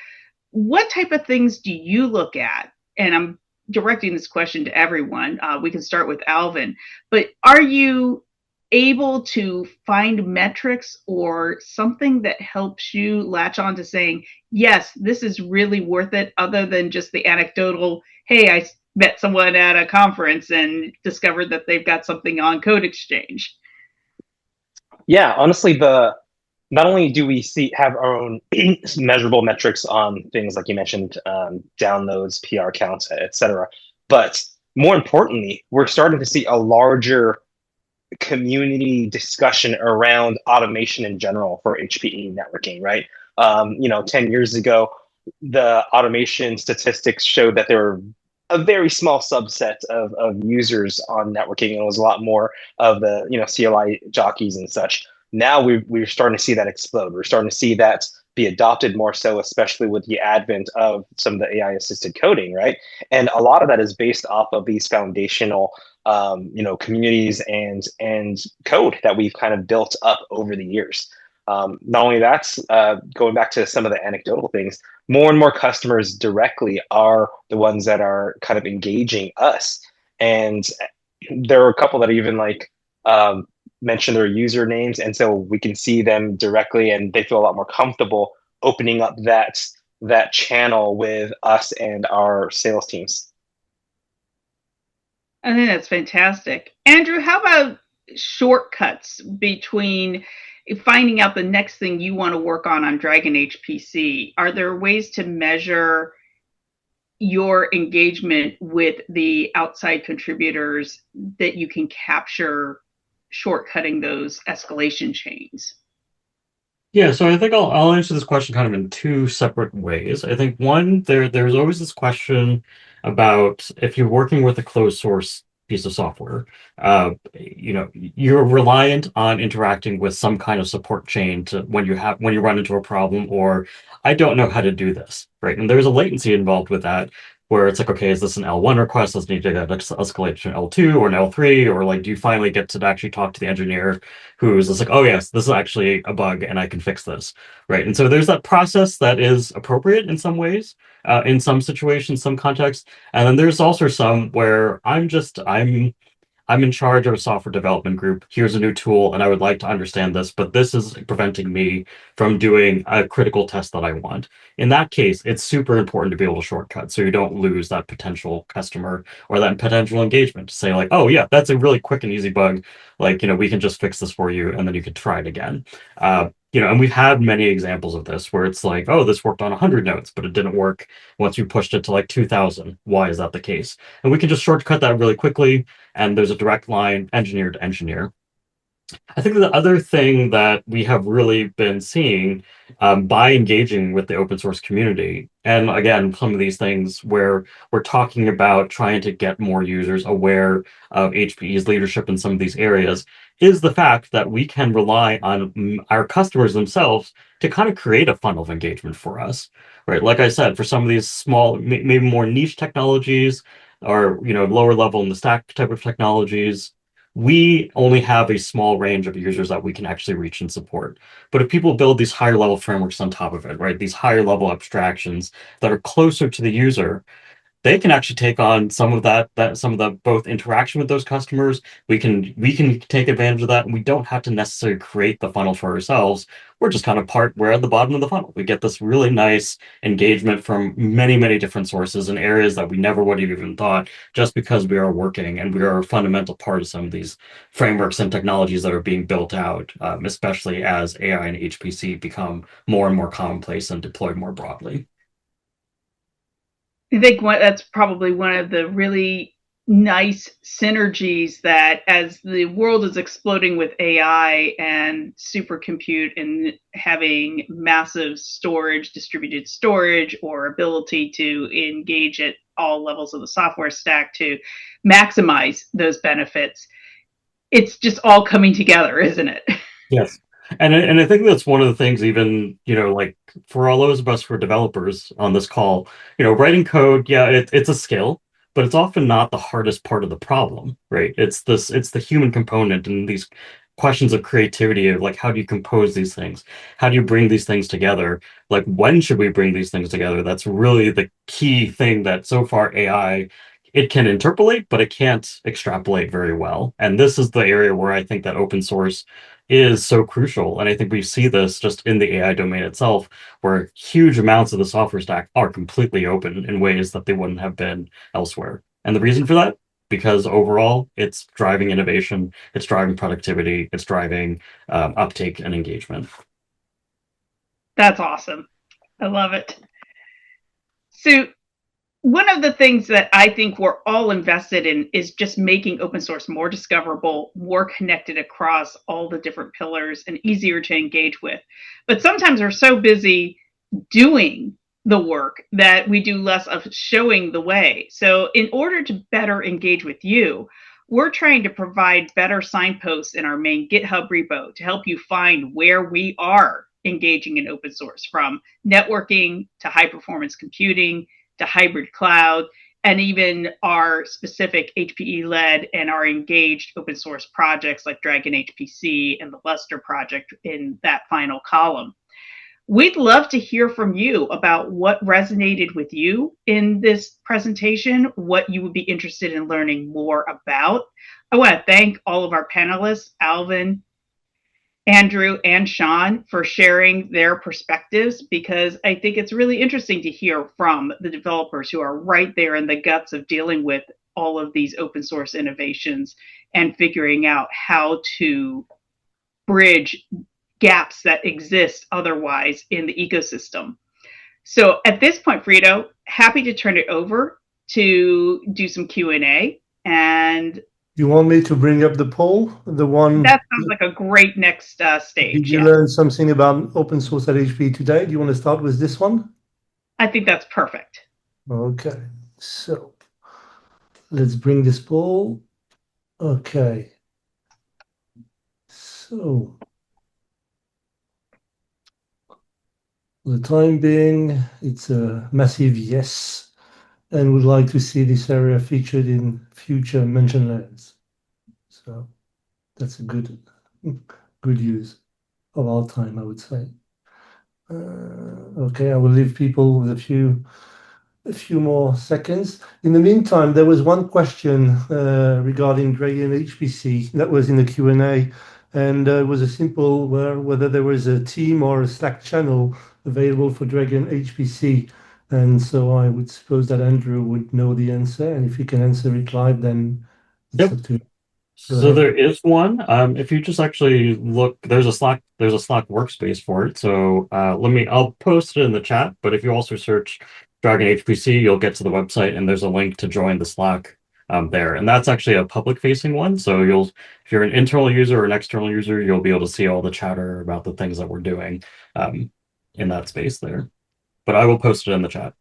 Speaker 2: What type of things do you look at? And I'm directing this question to everyone. We can start with Alvin, but are you able to find metrics or something that helps you latch on to saying, yes, this is really worth it, other than just the anecdotal, hey, I met someone at a conference and discovered that they've got something on Code Exchange?
Speaker 4: Yeah, honestly, not only do we have our own measurable metrics on things like you mentioned, downloads, PR counts, etc., but more importantly, we're starting to see a larger community discussion around automation in general for HPE networking, right? 10 years ago, the automation statistics showed that there were a very small subset of users on networking, and it was a lot more of the CLI jockeys and such. Now we're starting to see that explode. We're starting to see that be adopted more so, especially with the advent of some of the AI assisted coding, right? And a lot of that is based off of these foundational communities and code that we've kind of built up over the years. Not only that, going back to some of the anecdotal things, more and more customers directly are the ones that are kind of engaging us. And there are a couple that even mention their usernames, and so we can see them directly, and they feel a lot more comfortable opening up that channel with us and our sales teams.
Speaker 2: I think that's fantastic. Andrew, how about shortcuts between finding out the next thing you want to work on Dragon HPC? Are there ways to measure your engagement with the outside contributors that you can capture shortcutting those escalation chains?
Speaker 5: Yeah, so I think I'll answer this question kind of in two separate ways. I think one, there's always this question about if you're working with a closed source piece of software, you're reliant on interacting with some kind of support chain to when you run into a problem, or I don't know how to do this, right? And there's a latency involved with that, where it's like, okay, is this an L1 request? Does it need to get escalated to an L2 or an L3? Or like, do you finally get to actually talk to the engineer who's just like, oh yes, this is actually a bug and I can fix this, right? And so there's that process that is appropriate in some ways, in some situations, some contexts. And then there's also some where I'm in charge of a software development group. Here's a new tool, and I would like to understand this, but this is preventing me from doing a critical test that I want. In that case, it's super important to be able to shortcut so you don't lose that potential customer or that potential engagement to say like, oh yeah, that's a really quick and easy bug. Like, we can just fix this for you, and then you can try it again. And we've had many examples of this where it's like, oh, this worked on 100 nodes, but it didn't work once you pushed it to like 2,000. Why is that the case? And we can just shortcut that really quickly, and there's a direct line engineer to engineer. I think the other thing that we have really been seeing by engaging with the open source community, and again, some of these things where we're talking about trying to get more users aware of HPE's leadership in some of these areas, is the fact that we can rely on our customers themselves to kind of create a funnel of engagement for us, right? Like I said, for some of these small, maybe more niche technologies, or lower level in the stack type of technologies, we only have a small range of users that we can actually reach and support. But if people build these higher level frameworks on top of it, right, these higher level abstractions that are closer to the user, they can actually take on some of some of the both interaction with those customers. We can take advantage of that, and we don't have to necessarily create the funnel for ourselves. We're just kind of we're at the bottom of the funnel. We get this really nice engagement from many, many different sources in areas that we never would have even thought, just because we are working and we are a fundamental part of some of these frameworks and technologies that are being built out, especially as AI and HPC become more and more commonplace and deployed more broadly.
Speaker 2: I think that's probably one of the really nice synergies that as the world is exploding with AI and supercompute and having massive storage, distributed storage, or ability to engage at all levels of the software stack to maximize those benefits, it's just all coming together, isn't it?
Speaker 5: Yes. And I think that's one of the things, even, like for all those of us who are developers on this call, writing code, yeah, it's a skill, but it's often not the hardest part of the problem, right? It's the human component and these questions of creativity of like, how do you compose these things? How do you bring these things together? Like, when should we bring these things together? That's really the key thing that so far AI it can interpolate, but it can't extrapolate very well. And this is the area where I think that open source is so crucial. And I think we see this just in the AI domain itself, where huge amounts of the software stack are completely open in ways that they wouldn't have been elsewhere. And the reason for that, because overall it's driving innovation, it's driving productivity, it's driving uptake and engagement.
Speaker 2: That's awesome. I love it. So one of the things that I think we're all invested in is just making open source more discoverable, more connected across all the different pillars, and easier to engage with. But sometimes we're so busy doing the work that we do less of showing the way. So in order to better engage with you, we're trying to provide better signposts in our main GitHub repo to help you find where we are engaging in open source, from networking to high performance computing to hybrid cloud, and even our specific HPE-led and our engaged open source projects like Dragon HPC and the Lustre project in that final column. We'd love to hear from you about what resonated with you in this presentation, what you would be interested in learning more about. I want to thank all of our panelists, Alvin, Andrew, and Shaun, for sharing their perspectives, because I think it's really interesting to hear from the developers who are right there in the guts of dealing with all of these open source innovations and figuring out how to bridge gaps that exist otherwise in the ecosystem. So at this point, Frito, happy to turn it over to do some Q&A. And
Speaker 1: you want me to bring up the poll? The one
Speaker 2: that sounds like a great next stage.
Speaker 1: Did you learn something about open source at HPE today? Do you want to start with this one?
Speaker 2: I think that's perfect.
Speaker 1: Okay, so let's bring this poll. Okay, so for the time being, it's a massive yes, and would like to see this area featured in future mention learns. So that's a good use of our time, I would say. Okay, I will leave people with a few more seconds. In the meantime, there was one question regarding Dragon HPC that was in the Q&A, and it was a simple whether there was a team or a Slack channel available for Dragon HPC. And so I would suppose that Andrew would know the answer, and if he can answer it live, then it's up to you.
Speaker 5: So there is one. If you just actually look, there's a Slack workspace for it. So I'll post it in the chat, but if you also search Dragon HPC, you'll get to the website, and there's a link to join the Slack there. And that's actually a public facing one. So if you're an internal user or an external user, you'll be able to see all the chatter about the things that we're doing in that space there. But I will post it in the chat.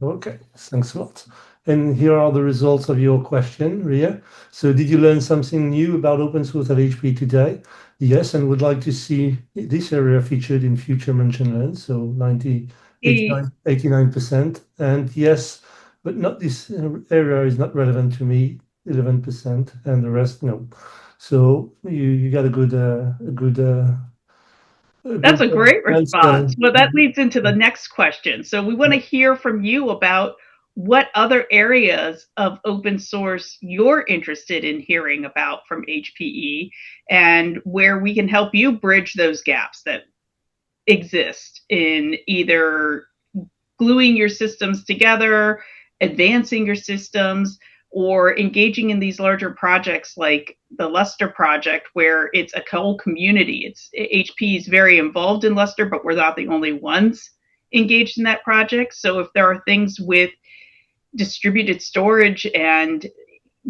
Speaker 1: Okay, thanks a lot. And here are the results of your question, Ria. So did you learn something new about open source at HPE today? Yes, and would like to see this area featured in future mention learns. So 89%. And yes, but not this area is not relevant to me, 11%, and the rest, no. So you got a good
Speaker 2: that's a great response. Well, that leads into the next question. So we want to hear from you about what other areas of open source you're interested in hearing about from HPE, and where we can help you bridge those gaps that exist in either gluing your systems together, advancing your systems, or engaging in these larger projects like the Lustre project, where it's a whole community. HPE is very involved in Lustre, but we're not the only ones engaged in that project. So if there are things with distributed storage and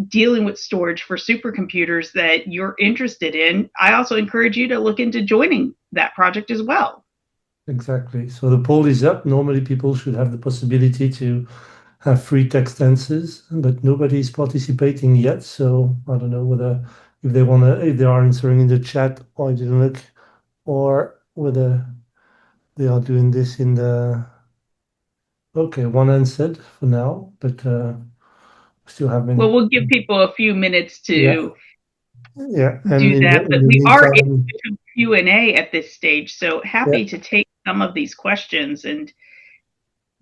Speaker 2: dealing with storage for supercomputers that you're interested in, I also encourage you to look into joining that project as well.
Speaker 1: Exactly. So the poll is up. Normally people should have the possibility to have free text answers, but nobody is participating yet. So I don't know whether if they are answering in the chat, or I didn't look, or whether they are doing this in the. Okay, one answered for now, but still have many.
Speaker 2: Well, we'll give people a few minutes to
Speaker 1: and
Speaker 2: do that, but we are able to do Q&A at this stage, so happy to take some of these questions and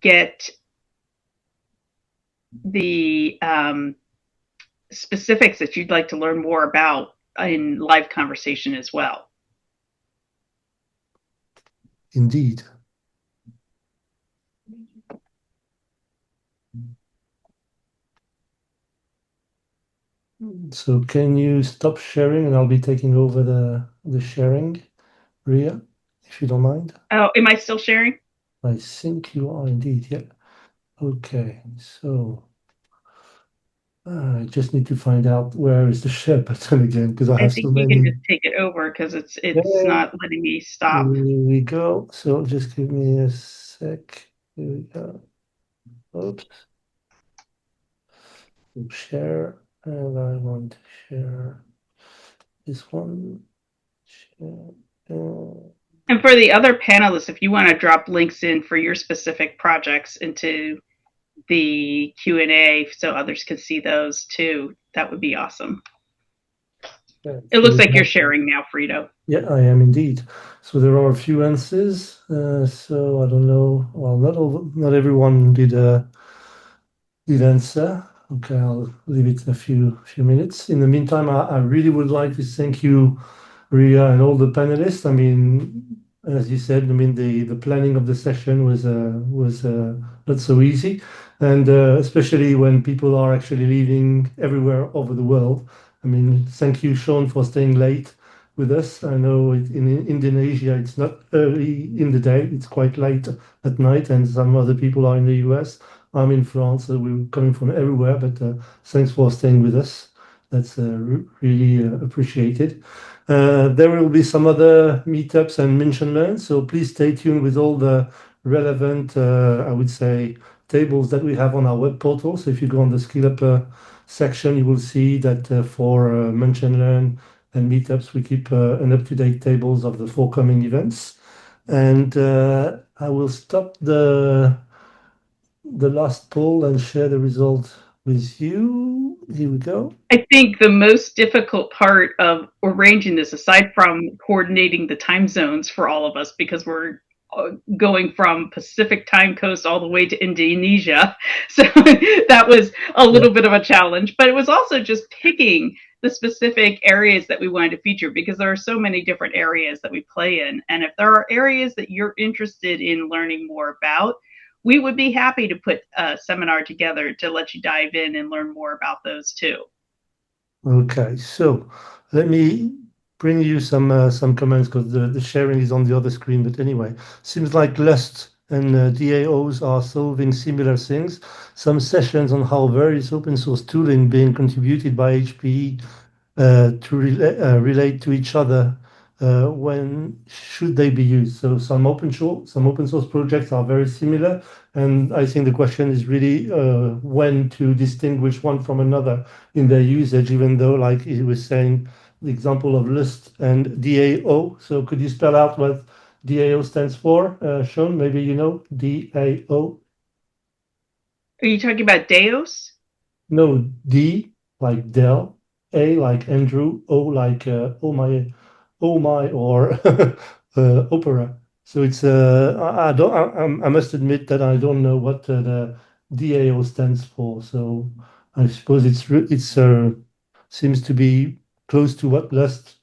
Speaker 2: get the specifics that you'd like to learn more about in live conversation as well.
Speaker 1: Indeed. So can you stop sharing and I'll be taking over the sharing, Ria, if you don't mind?
Speaker 2: Oh, am I still sharing?
Speaker 1: I think you are indeed, yeah. Okay, so I just need to find out where is the share button again, because I
Speaker 2: I
Speaker 1: have so
Speaker 2: think you can
Speaker 1: many.
Speaker 2: just take it over because it's
Speaker 1: There
Speaker 2: not letting me stop.
Speaker 1: we go. So just give me a sec. Here we go. Oops. Share, and I want to share this one. Share.
Speaker 2: And for the other panelists, if you want to drop links in for your specific projects into the Q&A so others can see those too, that would be awesome.
Speaker 1: Yeah,
Speaker 2: It looks like you're sharing now, Frito.
Speaker 1: Yeah, I am indeed. So there are a few answers. So I don't know. Well, not everyone did answer. Okay, I'll leave it a few minutes. In the meantime, I really would like to thank you, Ria, and all the panelists. I mean, as you said, I mean the planning of the session was not so easy, and especially when people are actually leaving everywhere over the world. I mean, thank you, Shaun, for staying late with us. I know in Indonesia it's not early in the day; it's quite late at night, and some other people are in the US. I'm in France, so we're coming from everywhere, but thanks for staying with us. That's really appreciated. There will be some other meetups and Munch and Learn, so please stay tuned with all the relevant, I would say, tables that we have on our web portal. So if you go on the Skill Up section, you will see that for Munch and Learn and meetups, we keep an up-to-date tables of the forthcoming events. And I will stop the last poll and share the result with you. Here we go.
Speaker 2: I think the most difficult part of arranging this, aside from coordinating the time zones for all of us, because we're going from Pacific time coast all the way to Indonesia. So that was a little bit of a challenge, but it was also just picking the specific areas that we wanted to feature because there are so many different areas that we play in. And if there are areas that you're interested in learning more about, we would be happy to put a seminar together to let you dive in and learn more about those too.
Speaker 1: Okay, so let me bring you some comments because the sharing is on the other screen. But anyway, seems like Lust and DAOs are solving similar things. Some sessions on how various open source tooling being contributed by HPE to relate to each other. When should they be used? So some open source projects are very similar, and I think the question is really when to distinguish one from another in their usage, even though, like he was saying, the example of List and DAO. So could you spell out what DAO stands for, Shaun? Maybe you know DAO.
Speaker 2: Are you talking about Deos?
Speaker 1: No, D like Dell, A like Andrew, O like oh my, or opera. So it's I don't I must admit that I don't know what the DAO stands for. So I suppose it's seems to be close to what Lust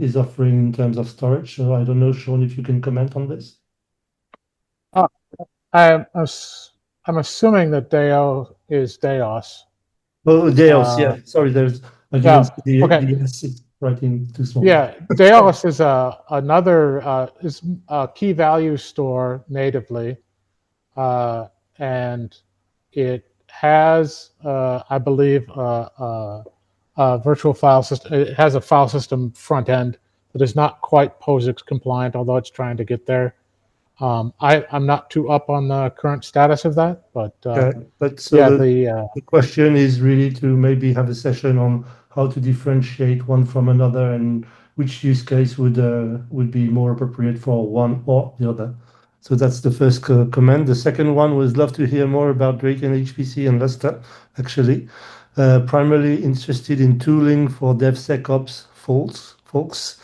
Speaker 1: is offering in terms of storage. So I don't know, Shaun, if you can comment on this.
Speaker 3: Uh, I'm, I'm assuming that Deo is Deos.
Speaker 1: Oh, Deos, yeah. Sorry, I didn't
Speaker 3: Yeah.
Speaker 1: see
Speaker 3: Okay.
Speaker 1: the S writing too small.
Speaker 3: Yeah, Deos is another is a key value store natively, and it has, I believe, a virtual file system. It has a file system front end that is not quite POSIX compliant, although it's trying to get there. I'm not too up on the current status of that, but
Speaker 1: Okay, but so
Speaker 3: yeah,
Speaker 1: the question is really to maybe have a session on how to differentiate one from another and which use case would be more appropriate for one or the other. So that's the first comment. The second one was love to hear more about Drake and HPC and Lustre, actually. Primarily interested in tooling for DevSecOps folks,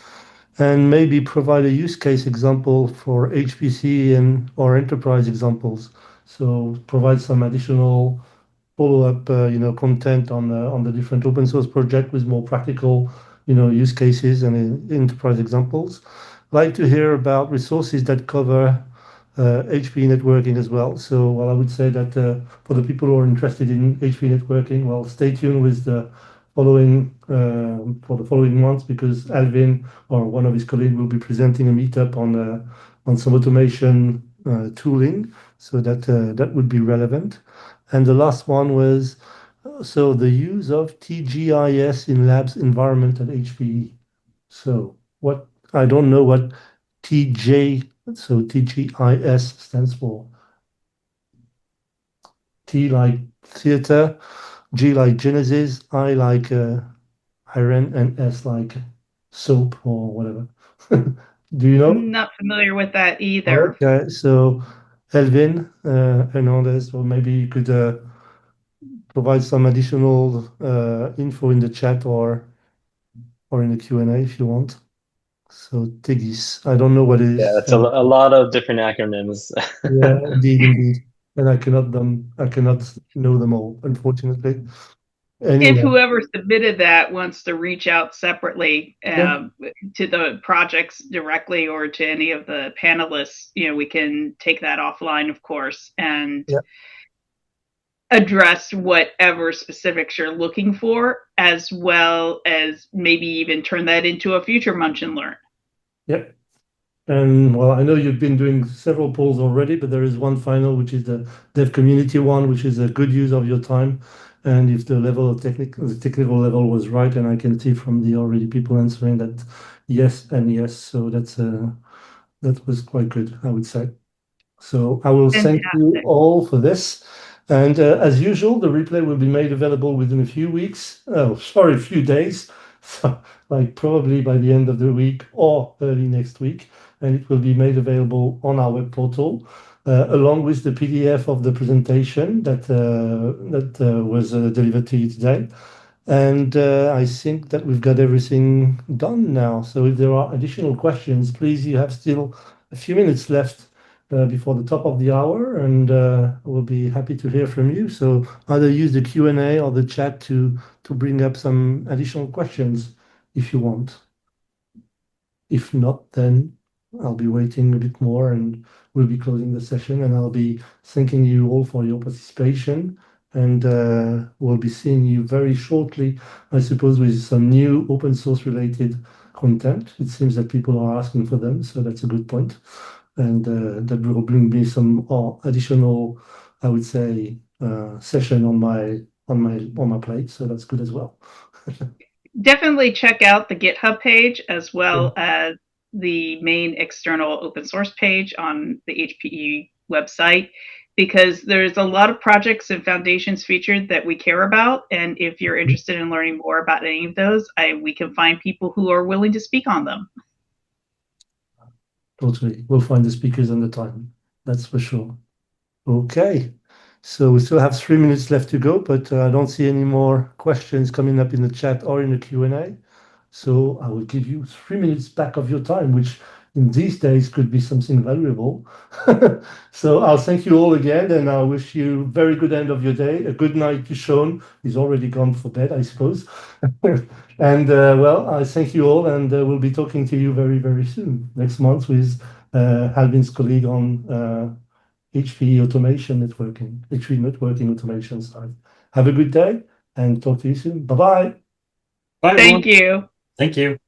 Speaker 1: and maybe provide a use case example for HPC and or enterprise examples. So provide some additional follow-up, content on the different open source project with more practical, use cases and enterprise examples. Like to hear about resources that cover HPE networking as well. So, well, I would say that for the people who are interested in HPE networking, well, stay tuned with the following for the following months because Alvin or one of his colleagues will be presenting a meetup on some automation tooling, so that would be relevant. And the last one was so the use of TGIS in labs environment at HPE. So what I don't know what TJ, so TGIS stands for. T like theater, G like Genesis, I like Iran, and S like soap or whatever. Do you know?
Speaker 2: I'm not familiar with that either.
Speaker 1: Okay, so Elvin Hernandez, or maybe you could provide some additional info in the chat or in the Q&A if you want. So TIGIS, I don't know what it
Speaker 4: Yeah,
Speaker 1: is.
Speaker 4: that's a lot of different acronyms.
Speaker 1: Yeah, indeed. And I cannot know them all, unfortunately.
Speaker 2: If
Speaker 1: Anyway,
Speaker 2: whoever submitted that wants to reach out separately
Speaker 1: yeah,
Speaker 2: to the projects directly or to any of the panelists, we can take that offline, of course, and
Speaker 1: yeah,
Speaker 2: address whatever specifics you're looking for, as well as maybe even turn that into a future Munch and Learn.
Speaker 1: yeah. And well, I know you've been doing several polls already, but there is one final, which is the dev community one, which is a good use of your time. And if the level of the technical level was right, and I can see from the already people answering that yes and yes, so that was quite good, I would say. So I will thank you
Speaker 2: Fantastic.
Speaker 1: all for this. And as usual, the replay will be made available within a few weeks. Oh, sorry, a few days. So, like probably by the end of the week or early next week. And it will be made available on our web portal, along with the PDF of the presentation that was delivered to you today. And I think that we've got everything done now. So if there are additional questions, please, you have still a few minutes left before the top of the hour, and we'll be happy to hear from you. So either use the Q&A or the chat to bring up some additional questions if you want. If not, then I'll be waiting a bit more and we'll be closing the session. And I'll be thanking you all for your participation. And we'll be seeing you very shortly, I suppose, with some new open source related content. It seems that people are asking for them, so that's a good point. And that will bring me some additional, I would say, session on my plate. So that's good as well.
Speaker 2: Definitely check out the GitHub page as well as the main external open source page on the HPE website, because there's a lot of projects and foundations featured that we care about. And if you're interested in learning more about any of those, we can find people who are willing to speak on them.
Speaker 1: Totally. We'll find the speakers and the time. That's for sure. Okay. So we still have 3 minutes left to go, but I don't see any more questions coming up in the chat or in the Q&A. So I will give you 3 minutes back of your time, which in these days could be something valuable. So I'll thank you all again, and I wish you a very good end of your day. A good night to Shaun. He's already gone for bed, I suppose. And well, I thank you all, and we'll be talking to you very, very soon, next month with Alvin's colleague on HPE automation networking, HPE networking automation side. Have a good day and talk to you soon. Bye-bye.
Speaker 5: Bye, everyone.
Speaker 2: Thank you.
Speaker 5: Thank you.